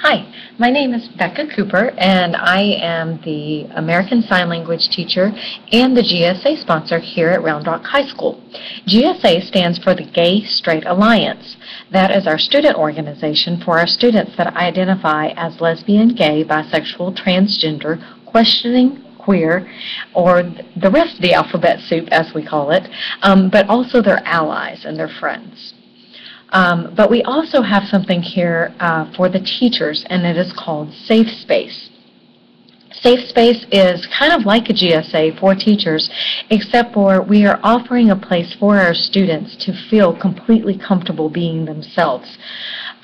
Hi, my name is Becca Cooper, and I am the American Sign Language teacher and the GSA sponsor here at Round Rock High School. GSA stands for the Gay Straight Alliance. That is our student organization for our students that identify as lesbian, gay, bisexual, transgender, questioning, queer, or the rest of the alphabet soup, as we call it, but also their allies and their friends. But we also have something here for the teachers, and it is called Safe Space. Safe Space is kind of like a GSA for teachers, except for we are offering a place for our students to feel completely comfortable being themselves.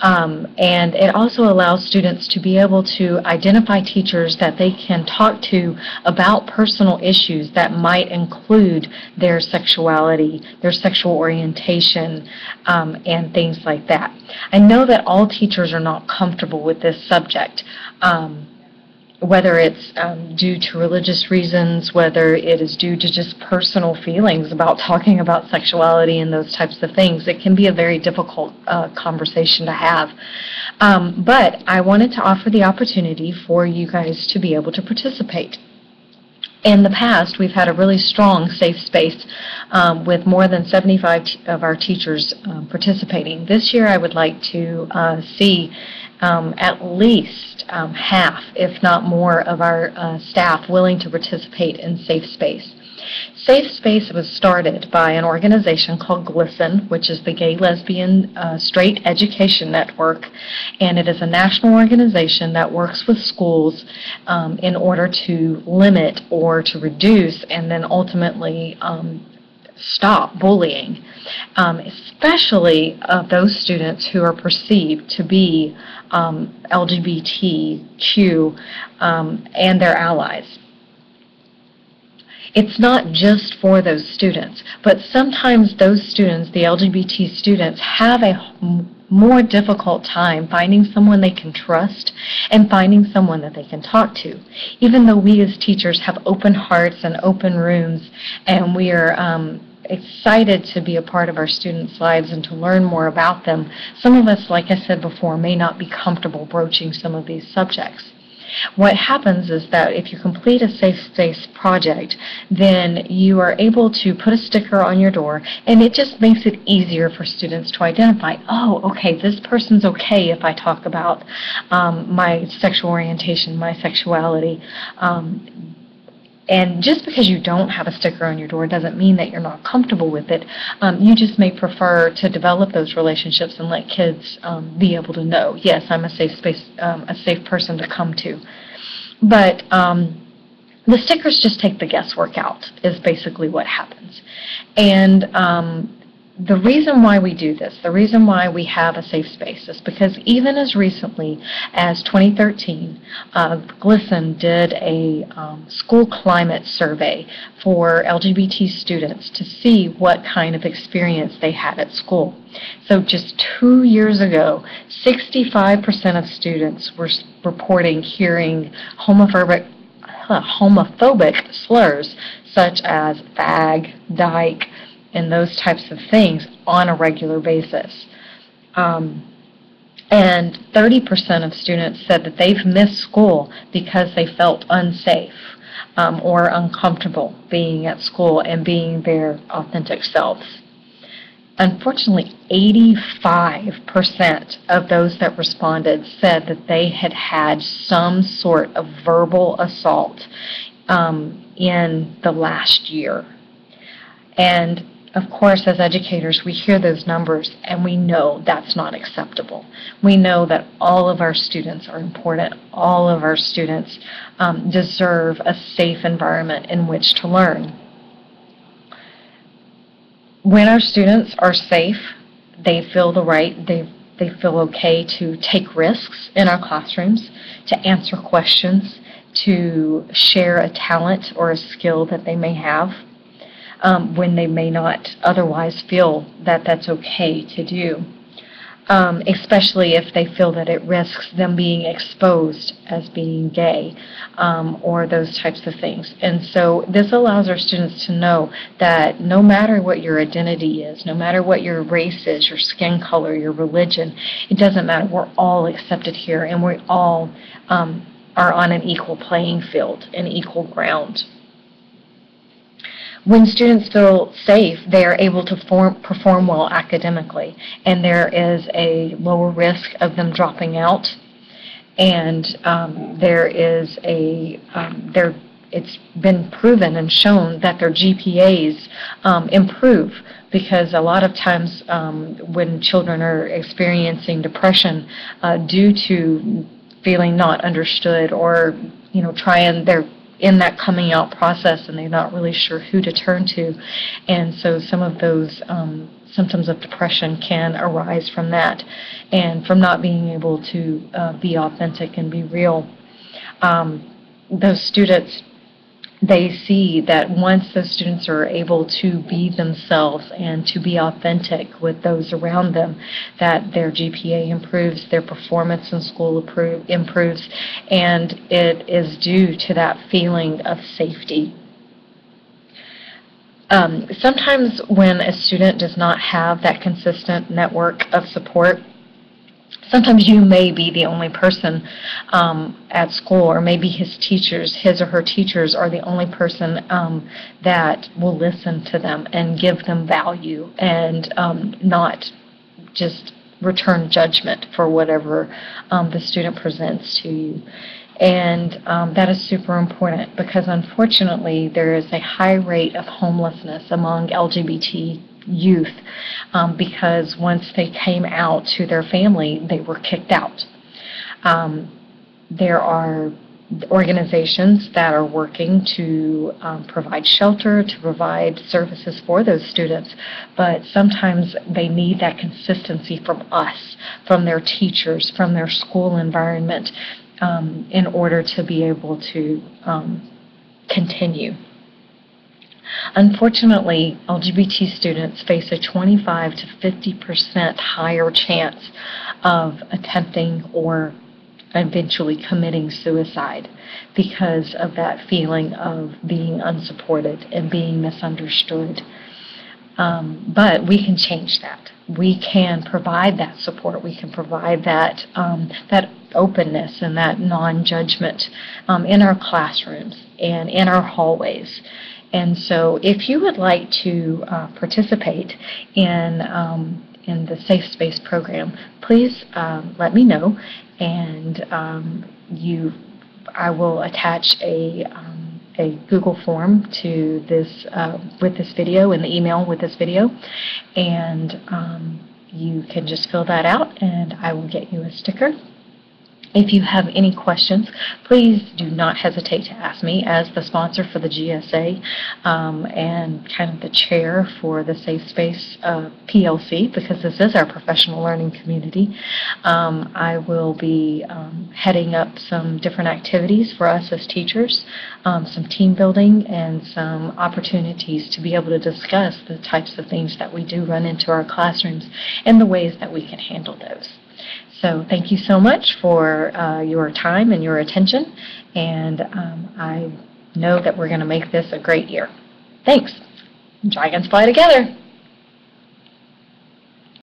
And it also allows students to be able to identify teachers that they can talk to about personal issues that might include their sexuality, their sexual orientation, and things like that. I know that all teachers are not comfortable with this subject. Whether it's due to religious reasons, whether it is due to just personal feelings about talking about sexuality and those types of things, it can be a very difficult conversation to have. But I wanted to offer the opportunity for you guys to be able to participate. In the past, we've had a really strong safe space with more than 75 of our teachers participating. This year, I would like to see at least half, if not more, of our staff willing to participate in Safe Space. Safe Space was started by an organization called GLSEN, which is the Gay, Lesbian, Straight Education Network, and it is a national organization that works with schools in order to limit or to reduce and then ultimately stop bullying, especially of those students who are perceived to be LGBTQ and their allies. It's not just for those students, but sometimes those students, the LGBT students, have a more difficult time finding someone they can trust and finding someone that they can talk to. Even though we as teachers have open hearts and open rooms, and we are excited to be a part of our students' lives and to learn more about them, some of us, like I said before, may not be comfortable broaching some of these subjects. What happens is that if you complete a Safe Space project, then you are able to put a sticker on your door, and it just makes it easier for students to identify, oh, okay, this person's okay if I talk about my sexual orientation, my sexuality. And just because you don't have a sticker on your door doesn't mean that you're not comfortable with it. You just may prefer to develop those relationships and let kids be able to know, yes, I'm a safe space, a safe person to come to. But the stickers just take the guesswork out, is basically what happens. And the reason why we do this, the reason why we have a safe space, is because even as recently as 2013, GLSEN did a school climate survey for LGBT students to see what kind of experience they had at school. So just 2 years ago, 65% of students were reporting hearing homophobic slurs such as fag, dyke, and those types of things on a regular basis. And 30% of students said that they've missed school because they felt unsafe or uncomfortable being at school and being their authentic selves. Unfortunately, 85% of those that responded said that they had had some sort of verbal assault in the last year. And of course, as educators, we hear those numbers and we know that's not acceptable. We know that all of our students are important. All of our students deserve a safe environment in which to learn. When our students are safe, they feel they feel okay to take risks in our classrooms, to answer questions, to share a talent or a skill that they may have. When they may not otherwise feel that that's okay to do. especially if they feel that it risks them being exposed as being gay, or those types of things. And so this allows our students to know that no matter what your identity is, no matter what your race is, your skin color, your religion, it doesn't matter. We're all accepted here, and we all are on an equal playing field, an equal ground. When students feel safe, they are able to perform well academically, and there is a lower risk of them dropping out. And it's been proven and shown that their GPAs improve, because a lot of times when children are experiencing depression due to feeling not understood, or they're in that coming out process and they're not really sure who to turn to, and so some of those symptoms of depression can arise from that and from not being able to be authentic and be real. Those students, they see that once those students are able to be themselves and to be authentic with those around them, that their GPA improves, their performance in school improves, and it is due to that feeling of safety. Sometimes when a student does not have that consistent network of support, sometimes you may be the only person at school, or maybe his or her teachers are the only person that will listen to them and give them value, and not just return judgment for whatever the student presents to you. And that is super important, because unfortunately there is a high rate of homelessness among LGBT youth, because once they came out to their family, they were kicked out. There are organizations that are working to provide shelter, to provide services for those students, but sometimes they need that consistency from us, from their teachers, from their school environment, in order to be able to continue. Unfortunately, LGBT students face a 25 to 50% higher chance of attempting or eventually committing suicide because of that feeling of being unsupported and being misunderstood. But we can change that. We can provide that support. We can provide that openness and that non-judgment in our classrooms and in our hallways. And so if you would like to participate in the Safe Space program, please let me know, and I will attach a Google form to this with this video, in the email with this video, and you can just fill that out and I will get you a sticker. If you have any questions, please do not hesitate to ask me, as the sponsor for the GSA and kind of the chair for the Safe Space PLC, because this is our professional learning community. I will be heading up some different activities for us as teachers, some team building, and some opportunities to be able to discuss the types of things that we do run into our classrooms and the ways that we can handle those. So thank you so much for your time and your attention, and I know that we're going to make this a great year. Thanks. Dragons fly together.